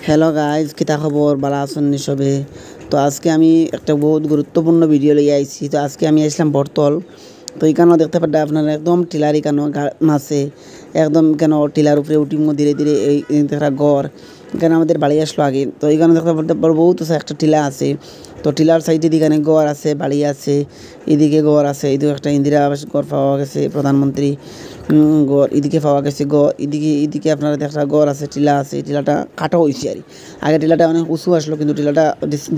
Hello guys, কিতা খবর? বালা আছেন নি সবে? তো আজকে আমি একটা বহুত গুরুত্বপূর্ণ ভিডিও লইয়া আইছি। তো আজকে আমি আসলাম বরতল। তো এখানেও দেখতে পারটা আপনারা একদম টিলার এখানেও মাছে একদম কেন টিলার উপরে উঠিমো ধীরে ধীরে এই দেখা গড় এখানে আমাদের বাড়ি আসলো আগে। তো এখানে দেখতে পারতে বহুত একটা টিলা আছে। তো টিলার সাইডে এখানে গড় আছে, বাড়ি আছে, এদিকে গড় আছে, এদিকে একটা ইন্দিরা আবাস গড় পাওয়া গেছে, প্রধানমন্ত্রী গড় এদিকে পাওয়া গেছে। এদিকে আপনারা দেখা গড় আছে, টিলা আছে। টিলাটা কাটা হয়েছে আর আগে টিলাটা অনেক উঁচু আসলো, কিন্তু টিলাটা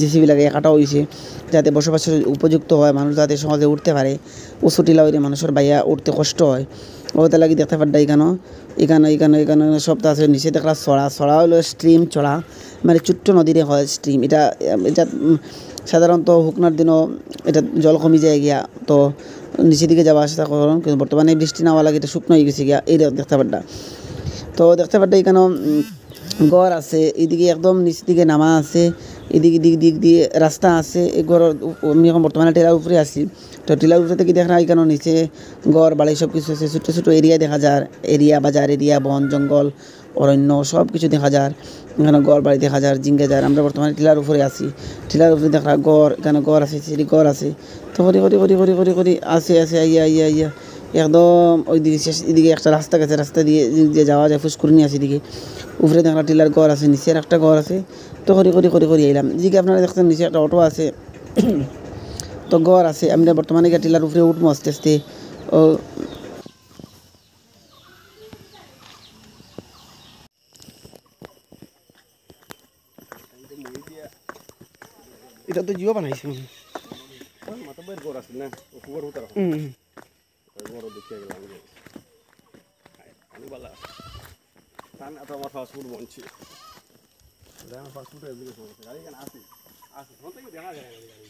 জেসিবি লাগে কাটা হয়েছে যাতে বসবাসের উপযুক্ত হয়, মানুষ যাতে সহজে উঠতে পারে। উঁচু টিলা হইলে মানুষের বাইয়া উঠতে কষ্ট হয়। ওতে লাগি দেখতে পারটা এখানে সবটা আছে। নিচে দেখলা ছড়া হলো স্ট্রিম চড়া, মানে ছোট্ট নদীরে হয় স্ট্রিম। এটা সাধারণত শুকনার দিনও এটা জল কমি যায় গিয়া, তো নিচের দিকে যাওয়া আসা করেন, কিন্তু বর্তমানে বৃষ্টি না হওয়া লাগে এটা শুকনো হয়ে গেছে গিয়া। এই দেখতে পারটা, তো দেখতে পারটা এখানেও গড় আছে। এদিকে একদম নিচ দিকে নামা আছে, এদিকে দিক দিয়ে রাস্তা আছে। এই ঘরের আমি এখন বর্তমানে টিলার উপরে আছি। তো টিলার উপরে থেকে দেখা এখানেও নিচে গড় বাড়ি সব কিছু আছে। ছোটো ছোটো এরিয়া দেখা যায়, বাজার এরিয়া, বন জঙ্গল অরণ্য সব কিছু দেখা যায়। এখানে গড় বাড়ি দেখা যায়, জিঙ্গে যায়। আমরা বর্তমানে টিলার উপরে আছি। টিলার উপরে দেখা গড়, এখানে গড় আছে, সেটি গড় আছে। তো করি আসে আইয়া একদম ওই দিকে শেষ এদিকে একটা রাস্তা গেছে, রাস্তা দিয়ে যাওয়া যায় ফুসকুরনি আছে এদিকে। উপরে দেখা টিলার ঘর আছে, নিচে একটা ঘর আছে। তো করি এলাম এদিকে আপনারা দেখছেন নিচে একটা অটো আছে। তো ঘর আছে। আমরা বর্তমানে টিলার উপরে উঠবো আস্তে আস্তে। ও এটা তো জিও বানাইছে মাতাবের ঘর আছে না কুকুর উতার ঘর দেখিয়ে গেলাম আমি বালা তান এত আমার ফাস্টফুড বনছি আমার ফাস্টফুড এদিকে গাড়ি কেন আসি আসি দেখা যায় গাড়ি